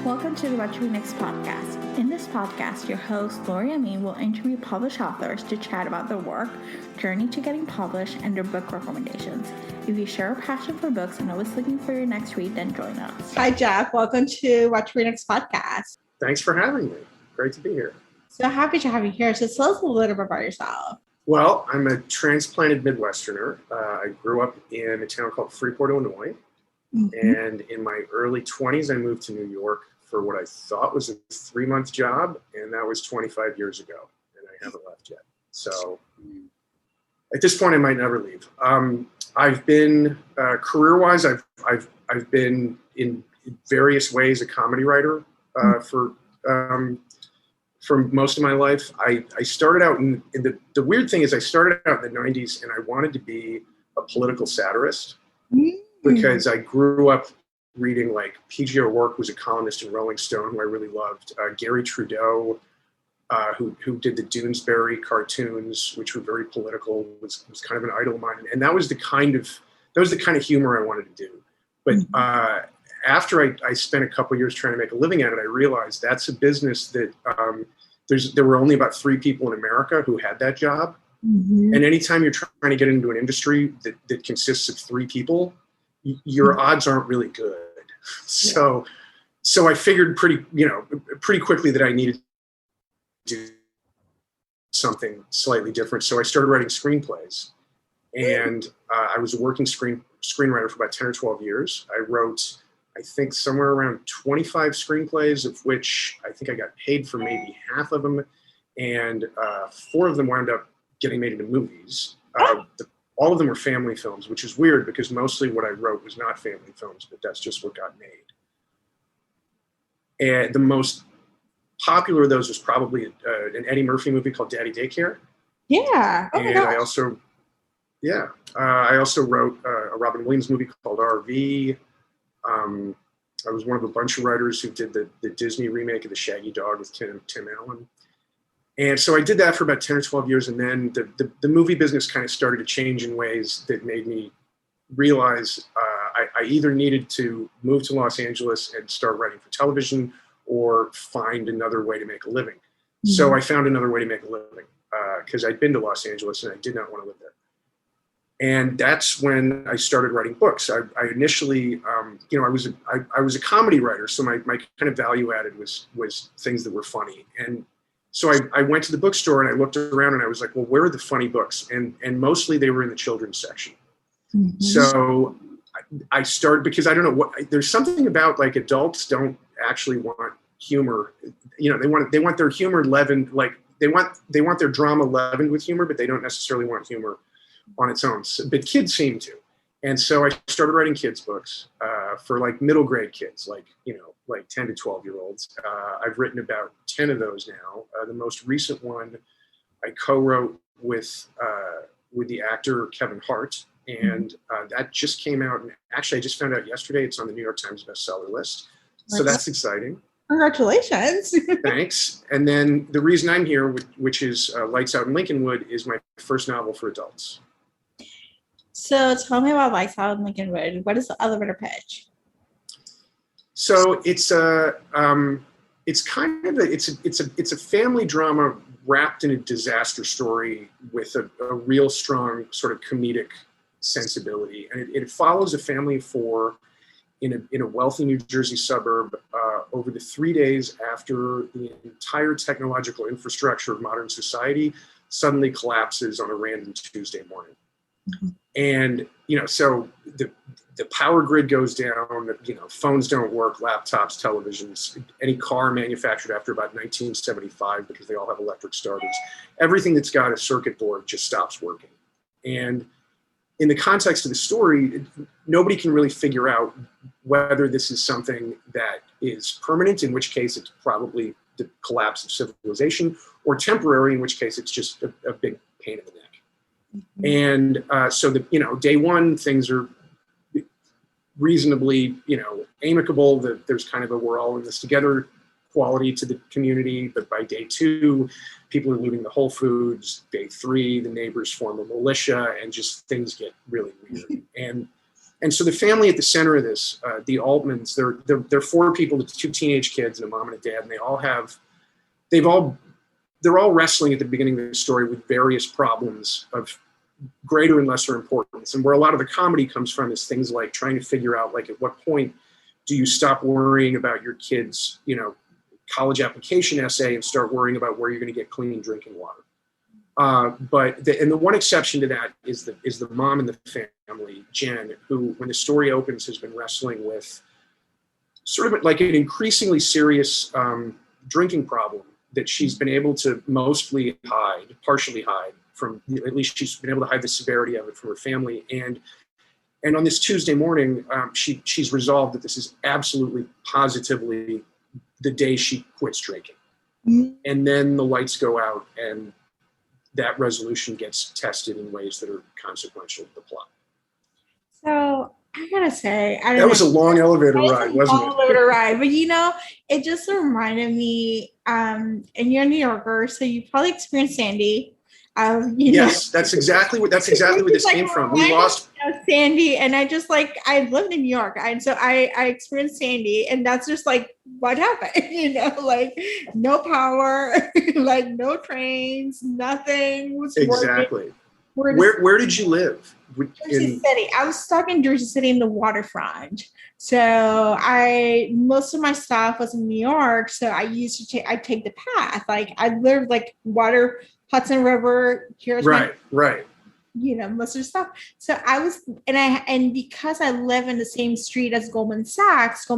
Welcome to the What to Read Next podcast. In this podcast, your host, Lori Amin, will interview published authors to chat about their work, journey to getting published, and their book recommendations. If you share a passion for books and always looking for your next read, then join us. Hi, Geoff. Welcome to What to Read Next podcast. Thanks for having me. Great to be here. So happy to have you here. So tell us a little bit about yourself. Well, I'm a transplanted Midwesterner. I grew up in a town called Freeport, Illinois. And in my early 20s, I moved to New York for what I thought was a 3-month job, and that was 25 years ago, and I haven't left yet. So at this point, I might never leave. I've been career-wise, I've been in various ways a comedy writer for most of my life. I started out in the weird thing is I started out in the 90s, and I wanted to be a political satirist because I grew up reading, like, P.G. O'Rourke was a columnist in Rolling Stone who I really loved. Gary Trudeau, who did the Doonesbury cartoons, which were very political, was kind of an idol of mine. And that was the kind of humor I wanted to do. But after I spent a couple years trying to make a living at it, I realized that's a business that there were only about 3 people in America who had that job. And anytime you're trying to get into an industry that consists of 3 people, your odds aren't really good. So I figured pretty quickly that I needed to do something slightly different. So I started writing screenplays, and I was a working screenwriter for about 10 or 12 years. I wrote, I think, somewhere around 25 screenplays, of which I think I got paid for maybe half of them, and 4 of them wound up getting made into movies. All of them were family films, which is weird because mostly what I wrote was not family films, but that's just what got made. And the most popular of those was probably an Eddie Murphy movie called Daddy Daycare. Yeah. Oh, and I also wrote a Robin Williams movie called RV. I was one of a bunch of writers who did the Disney remake of The Shaggy Dog with Tim Allen. And so I did that for about 10 or 12 years, and then the movie business kind of started to change in ways that made me realize I either needed to move to Los Angeles and start writing for television or find another way to make a living. So I found another way to make a living because I'd been to Los Angeles and I did not want to live there. And that's when I started writing books. I initially, I was a comedy writer, so my kind of value added was things that were funny. And so I went to the bookstore and I looked around and I was like, well, where are the funny books? And mostly they were in the children's section. So I started, because I don't know what, there's something about, like, adults don't actually want humor. They want their humor leavened, like they want their drama leavened with humor, but they don't necessarily want humor on its own. But kids seem to. And so I started writing kids books for, like, middle grade kids, like 10 to 12 year olds. I've written about 10 of those now. The most recent one I co-wrote with the actor Kevin Hart, and that just came out. And actually, I just found out yesterday it's on the New York Times bestseller list. So that's exciting. Congratulations. Thanks. And then the reason I'm here, which is Lights Out in Lincolnwood, is my first novel for adults. So tell me about Lights Out in Lincolnwood. What is the elevator pitch? So it's a family drama wrapped in a disaster story with a real strong sort of comedic sensibility, and it follows a family of 4 in a wealthy New Jersey suburb over the 3 days after the entire technological infrastructure of modern society suddenly collapses on a random Tuesday morning. And so the power grid goes down, phones don't work, laptops, televisions, any car manufactured after about 1975, because they all have electric starters. Everything that's got a circuit board just stops working. And in the context of the story, nobody can really figure out whether this is something that is permanent, in which case it's probably the collapse of civilization, or temporary, in which case it's just a big pain in the neck. And so day one, things are reasonably, amicable. There's kind of a we're all in this together quality to the community. But by day 2, people are looting the Whole Foods. Day 3, the neighbors form a militia, and just things get really weird. And And so the family at the center of this, the Altmans, they're 4 people, it's 2 teenage kids and a mom and a dad, and they're all wrestling at the beginning of the story with various problems of greater and lesser importance. And where a lot of the comedy comes from is things like trying to figure out, like, at what point do you stop worrying about your kids, college application essay and start worrying about where you're going to get clean drinking water. But the one exception to that is the mom in the family, Jen, who, when the story opens, has been wrestling with sort of like an increasingly serious drinking problem that she's been able to partially hide from, at least she's been able to hide the severity of it from her family. And on this Tuesday morning, she's resolved that this is absolutely, positively the day she quits drinking. Mm-hmm. And then the lights go out and that resolution gets tested in ways that are consequential to the plot. So I gotta say, that was a long elevator ride, wasn't it? Elevator ride, but it just reminded me. And you're a New Yorker, so you probably experienced Sandy. Yes, that's exactly where this came from. We lost Sandy, and I lived in New York, and so I experienced Sandy, and that's just like what happened. Like no power, like no trains, nothing was exactly. Working. Where did you live? Jersey City. I was stuck in Jersey City in the waterfront. So most of my stuff was in New York. So I take the path. Like I lived like Hudson River. Right. Most of the stuff. So I was, and because I live in the same street as Goldman Sachs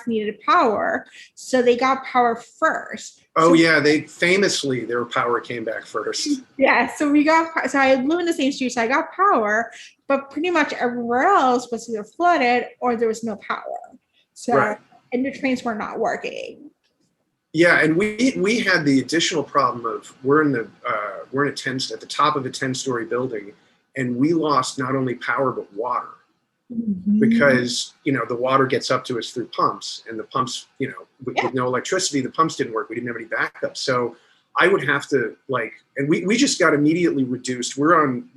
needed power. So they got power first. Oh, yeah. Their power came back first. Yeah. So I live in the same street. So I got power, but pretty much everywhere else was either flooded or there was no power. So, right. And the trains were not working. Yeah. And we had the additional problem of we're at the top of a 10-story building, and we lost not only power, but water. Mm-hmm. Because, the water gets up to us through pumps, and the pumps, with no electricity, the pumps didn't work. We didn't have any backup. So I would have to and we just got immediately reduced. We're on,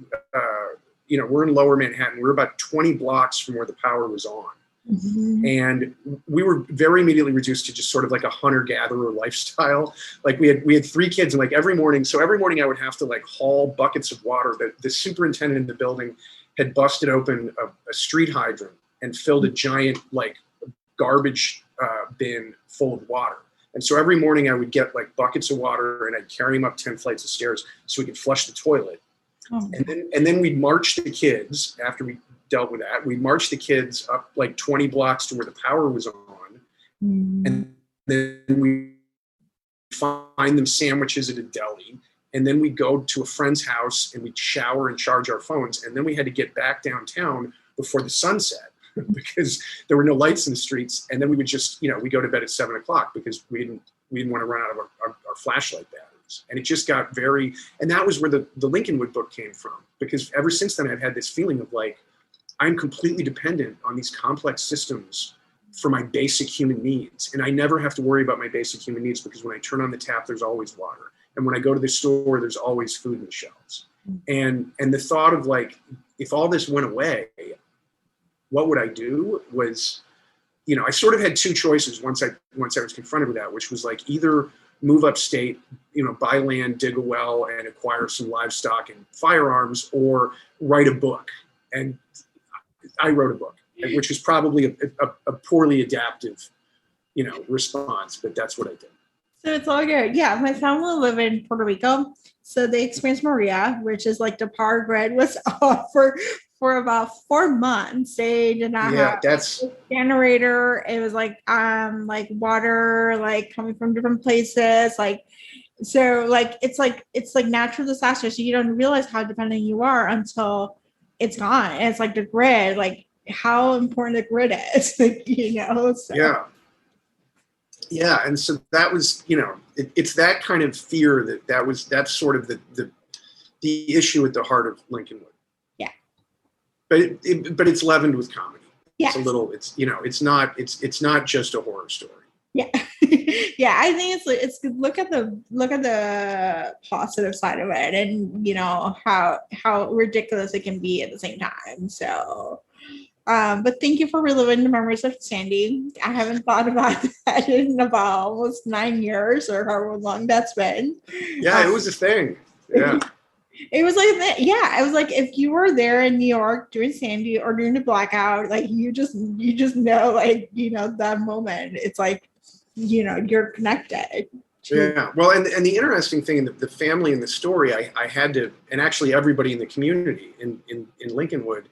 we're in Lower Manhattan. We're about 20 blocks from where the power was on. Mm-hmm. And we were very immediately reduced to just sort of like a hunter-gatherer lifestyle. Like we had 3 kids, and like every morning I would have to haul buckets of water. The superintendent in the building had busted open a street hydrant and filled a giant garbage bin full of water. And so every morning I would get buckets of water, and I'd carry them up 10 flights of stairs so we could flush the toilet. Oh. And then we'd march the kids after we dealt with that. We'd march the kids up 20 blocks to where the power was on. Mm. And then we find them sandwiches at a deli. And then we'd go to a friend's house and we'd shower and charge our phones. And then we had to get back downtown before the sun set because there were no lights in the streets. And then we would just, we go to bed at 7:00 because we didn't want to run out of our flashlight batteries. And it just got and that was where the Lincolnwood book came from, because ever since then I've had this feeling of I'm completely dependent on these complex systems for my basic human needs. And I never have to worry about my basic human needs because when I turn on the tap, there's always water. And when I go to the store, there's always food in the shelves. And the thought of if all this went away, what would I do was, I sort of had 2 choices once I was confronted with that, which was either move upstate, buy land, dig a well, and acquire some livestock and firearms, or write a book. And I wrote a book, which was probably a poorly adaptive, response, but that's what I did. So it's all good. Yeah, my family live in Puerto Rico, so they experienced Maria, which is the power grid was off for about 4 months. They did not have a generator. It was water coming from different places. It's natural disaster. So you don't realize how dependent you are until it's gone. And it's the grid, how important the grid is, So. Yeah. Yeah. And so that was, it's that kind of fear that's sort of the issue at the heart of Lincolnwood. Yeah. But it's leavened with comedy. Yes. It's it's not just a horror story. Yeah. Yeah. I think it's good. Look at the positive side of it, and how ridiculous it can be at the same time. So But thank you for reliving the memories of Sandy. I haven't thought about that in about almost 9 years or however long that's been. Yeah, it was a thing. Yeah. It was like that. Yeah, it was like if you were there in New York during Sandy or during the blackout, like you just know, like, that moment. It's like, you're connected to. Yeah. Well, and the interesting thing in the family in the story, I had to, and actually everybody in the community in Lincolnwood,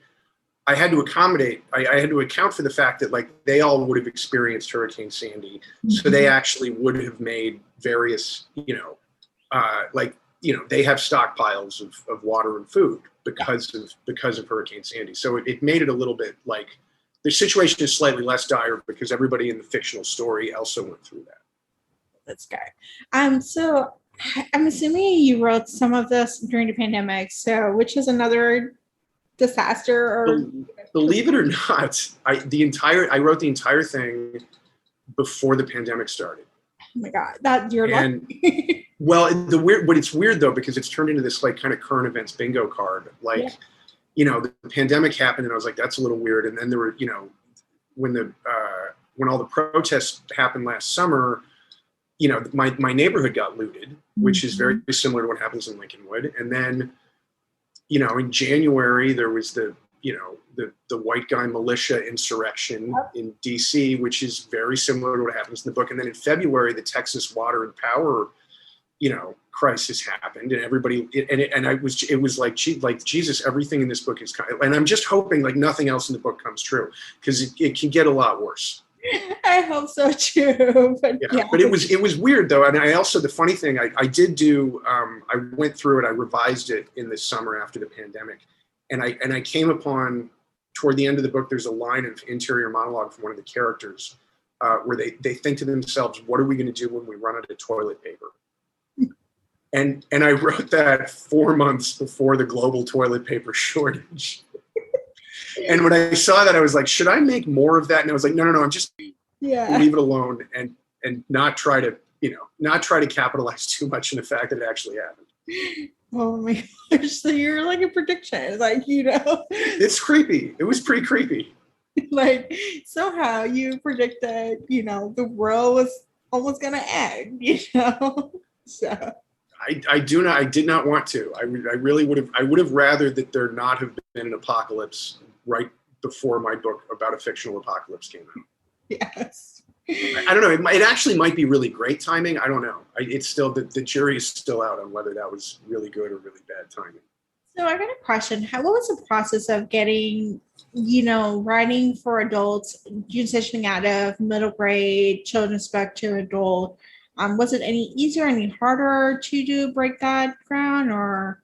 I had to accommodate, I had to account for the fact that like they all would have experienced Hurricane Sandy. Mm-hmm. So they actually would have made various, they have stockpiles of water and food because of Hurricane Sandy. So it made it a little bit like the situation is slightly less dire because everybody in the fictional story also went through that. That's good. So I'm assuming you wrote some of this during the pandemic. So which is another disaster or believe it or not, I wrote the entire thing before the pandemic started. Oh my God, that you're lucky. Well, but it's weird though, because it's turned into this like kind of current events bingo card. Like, the pandemic happened and I was like, that's a little weird. And then there were, when all the protests happened last summer, my neighborhood got looted, which is very similar to what happens in Lincolnwood. And then, in January, there was the white guy militia insurrection in DC, which is very similar to what happens in the book. And then in February, the Texas water and power, crisis happened, and everybody, it was like Jesus, everything in this book is kind of, and I'm just hoping like nothing else in the book comes true because it can get a lot worse. I hope so too. But it was weird though. And I also, the funny thing, I did do, I went through it, I revised it in the summer after the pandemic. And I came upon, toward the end of the book, there's a line of interior monologue from one of the characters where they think to themselves, what are we going to do when we run out of toilet paper? And I wrote that 4 months before the global toilet paper shortage. And when I saw that, I was like, should I make more of that? And I was like, no, I'm just leave it alone and not try to capitalize too much on the fact that it actually happened. Oh my gosh, so you're like a prediction, like, It's creepy. It was pretty creepy. Like, somehow you predicted, the world was almost gonna end, So I did not want to. I really would have rather that there not have been an apocalypse right before my book about a fictional apocalypse came out. Yes. I don't know. It actually might be really great timing. I don't know. It's still, the jury is still out on whether that was really good or really bad timing. So I got a question. What was the process of getting, writing for adults, transitioning out of middle grade children's book to adult? Was it any easier, any harder to break that ground, or?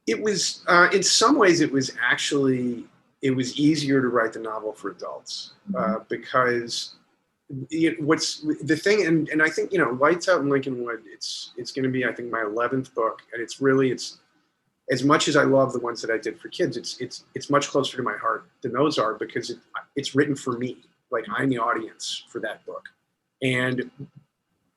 It was, in some ways, it was easier to write the novel for adults because what's the thing, and I think, Lights Out in Lincolnwood, it's going to be, I think, my 11th book, and it's as much as I love the ones that I did for kids, it's much closer to my heart than those are because it's written for me. Like, I'm the audience for that book. And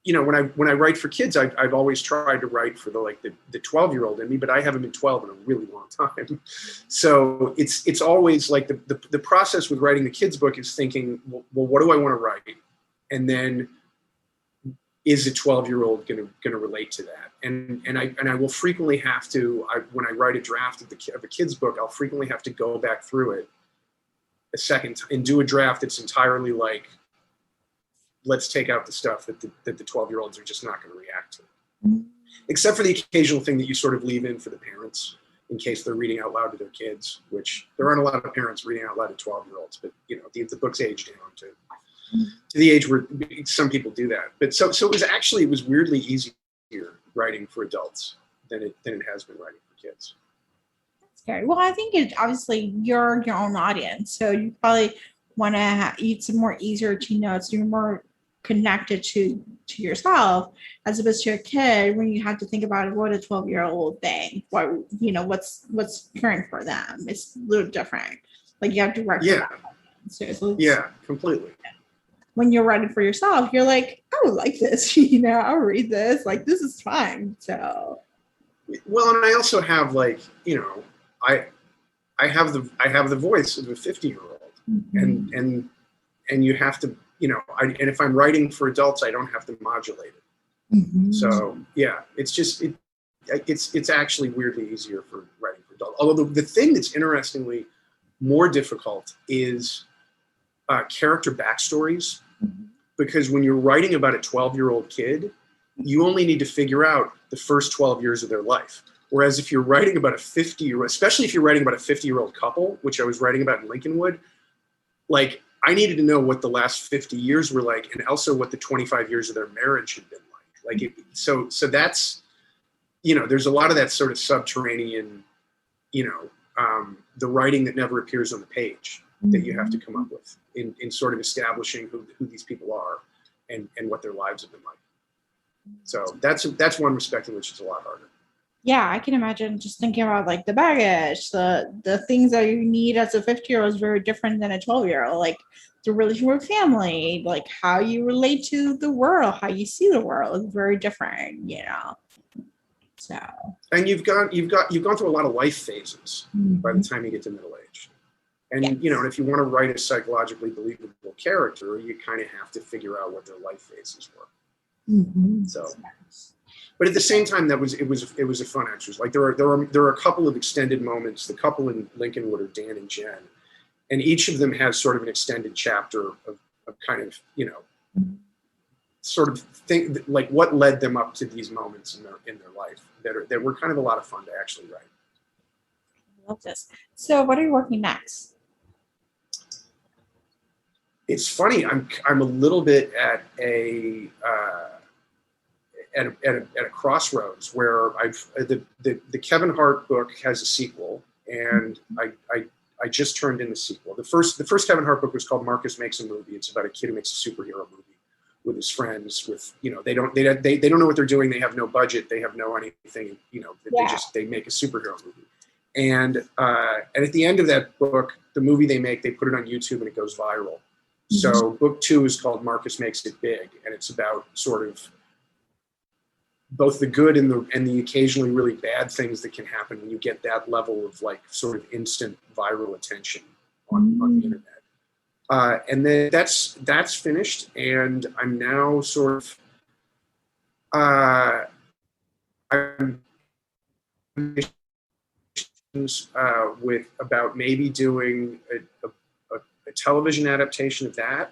when I write for kids, I've always tried to write for the 12-year-old in me, but I haven't been 12 in a really long time. So it's always like the process with writing the kids book is thinking, well, what do I want to write? And then is a 12-year-old going to relate to that? And I will frequently have to, when I write a draft of a kid's book, I'll frequently have to go back through it a second and do a draft that's entirely like, let's take out the stuff that the 12-year-olds are just not going to react to. Except for the occasional thing that you sort of leave in for the parents in case they're reading out loud to their kids, which there aren't a lot of parents reading out loud to 12-year-olds, but the book's aged down to the age where some people do that. But so it was weirdly easier writing for adults than it has been writing for kids. Okay. Well, I think obviously you're your own audience, so you probably want to it's more easier to so you're more connected to yourself as opposed to a kid when you have to think about what a 12-year-old thing, what's current for them. It's a little different. Like, you have to write. So completely. When you're writing for yourself, you're like, I would like this, I'll read this, like, this is fine. So well, and I also have I have the voice of a 50-year-old, Mm-hmm. and you have to, and if I'm writing for adults, I don't have to modulate it. Mm-hmm. So yeah, it's actually weirdly easier for writing for adults. Although the thing that's interestingly more difficult is character backstories, because when you're writing about a 12-year-old kid, you only need to figure out the first 12 years of their life. Whereas if you're writing about a 50-year-old, especially if you're writing about a 50-year-old couple, which I was writing about in Lincolnwood, like I needed to know what the last 50 years were like, and also what the 25 years of their marriage had been like. So that's, there's a lot of that sort of subterranean, the writing that never appears on the page that you have to come up with in sort of establishing who these people are and what their lives have been like. So that's one respect in which it's a lot harder. Yeah, I can imagine just thinking about like the baggage, the things that you need as a 50-year-old is very different than a 12-year-old. Like the relation with family, like how you relate to the world, how you see the world is very different, So And you've gone through a lot of life phases by the time you get to middle age. And yes. if you want to write a psychologically believable character, you kind of have to figure out what their life phases were. Mm-hmm. So, but at the same time, it was a fun exercise. Like there are a couple of extended moments. The couple in Lincolnwood are Dan and Jen, and each of them has sort of an extended chapter of kind of sort of think like what led them up to these moments in their life that were kind of a lot of fun to actually write. I love this. So, what are you working next? It's funny. I'm a little bit at a crossroads where the Kevin Hart book has a sequel, and I just turned in the sequel. The first Kevin Hart book was called Marcus Makes a Movie. It's about a kid who makes a superhero movie with his friends. With they don't know what they're doing. They have no budget. They have no anything. They make a superhero movie. And at the end of that book, the movie they put it on YouTube and it goes viral. So book 2 is called Marcus Makes It Big, and it's about sort of both the good and the occasionally really bad things that can happen when you get that level of like sort of instant viral attention on the internet. And then that's finished, and I'm now sort of I'm with about maybe doing a television adaptation of that,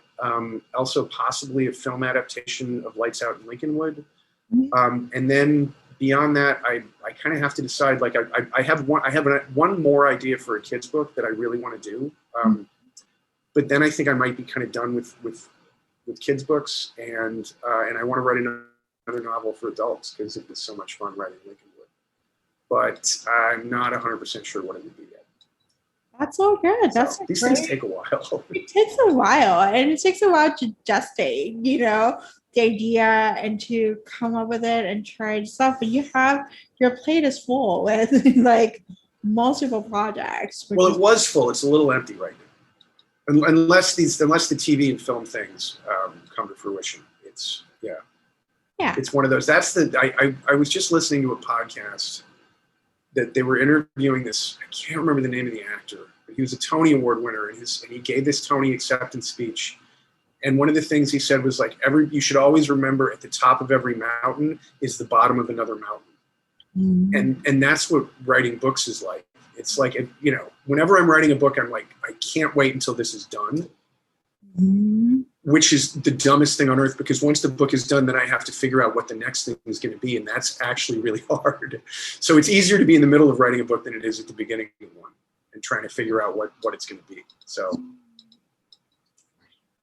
also possibly a film adaptation of Lights Out in Lincolnwood. And then beyond that, I kind of have to decide. Like I have one more idea for a kid's book that I really want to do, but then I think I might be kind of done with kids' books, and I want to write another novel for adults because it was so much fun writing Lincolnwood. But I'm not 100% sure what it would be yet. That's so good. That's these things take a while. It takes a while, and it takes a while to gestate, the idea and to come up with it and try stuff. But your plate is full with like multiple projects. Well, it was full. It's a little empty right now, unless the TV and film things come to fruition. It's it's one of those. I was just listening to a podcast that they were interviewing this. I can't remember the name of the actor, but he was a Tony Award winner, and he gave this Tony acceptance speech. And one of the things he said was like, you should always remember at the top of every mountain is the bottom of another mountain. And that's what writing books is like. It's like, whenever I'm writing a book, I'm like, I can't wait until this is done, which is the dumbest thing on earth, because once the book is done, then I have to figure out what the next thing is going to be. And that's actually really hard. So it's easier to be in the middle of writing a book than it is at the beginning of one and trying to figure out what it's going to be. So.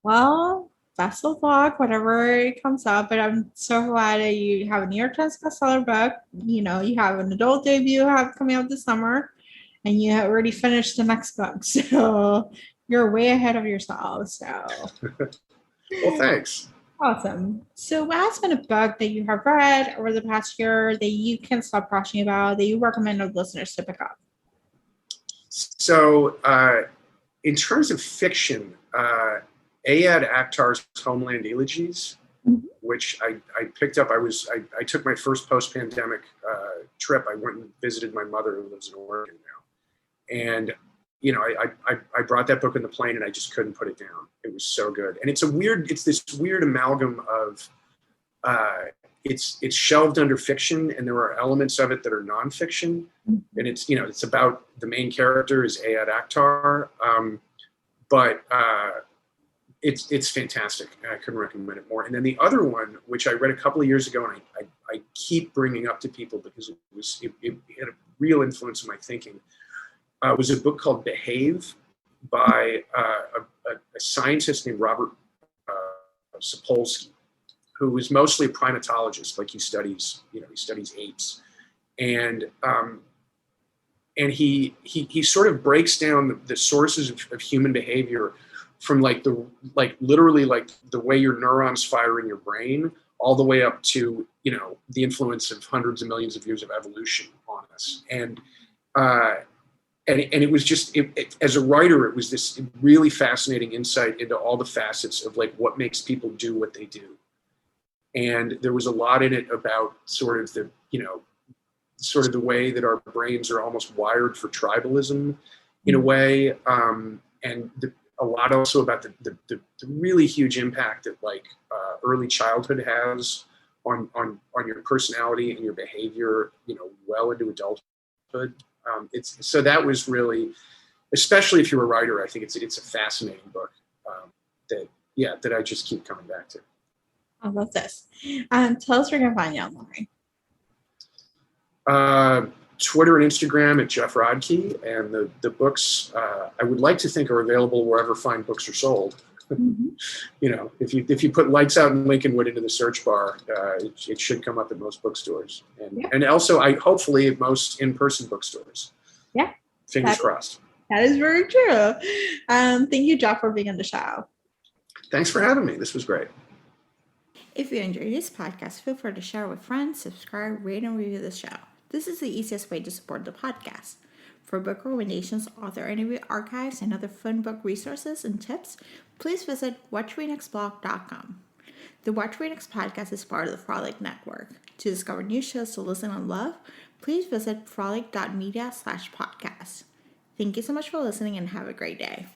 Well, best of luck, whatever comes up. But I'm so glad that you have a New York Times bestseller book. You have an adult debut coming out this summer, and you have already finished the next book. So you're way ahead of yourself. So. Well, thanks. Awesome. So what has been a book that you have read over the past year that you can't stop rushing about, that you recommend our listeners to pick up? So in terms of fiction, Ayad Akhtar's Homeland Elegies, which I picked up. I took my first post-pandemic trip. I went and visited my mother who lives in Oregon now. And I brought that book on the plane and I just couldn't put it down. It was so good. And it's this weird amalgam of, it's shelved under fiction, and there are elements of it that are nonfiction. And it's about the main character is Ayad Akhtar. But it's fantastic. I couldn't recommend it more. And then the other one, which I read a couple of years ago, and I keep bringing up to people because it had a real influence on my thinking, was a book called Behave by a scientist named Robert Sapolsky, who is mostly a primatologist. Like he studies apes, and he sort of breaks down the sources of human behavior from literally the way your neurons fire in your brain, all the way up to the influence of hundreds of millions of years of evolution on us. And it was just, as a writer, it was this really fascinating insight into all the facets of what makes people do what they do. And there was a lot in it about sort of the way that our brains are almost wired for tribalism in a way. And a lot also about the really huge impact that early childhood has on your personality and your behavior, well into adulthood. So that was really, especially if you're a writer, I think it's a fascinating book that I just keep coming back to. I love this. Tell us where you can find you online. Twitter and Instagram at Geoff Rodkey, and the books I would like to think are available wherever fine books are sold. Mm-hmm. If you put Lights Out in Lincolnwood into the search bar, it should come up at most bookstores, and also hopefully at most in-person bookstores. Yeah, fingers crossed. That is very true. Thank you, Geoff, for being on the show. Thanks for having me. This was great. If you enjoyed this podcast, feel free to share with friends, subscribe, rate, and review the show. This is the easiest way to support the podcast. For book recommendations, author interview archives, and other fun book resources and tips, please visit WhatchWeNextBlog.com. The Watch We Next podcast is part of the Frolic Network. To discover new shows to listen and love, please visit frolic.media/podcast. Thank you so much for listening and have a great day.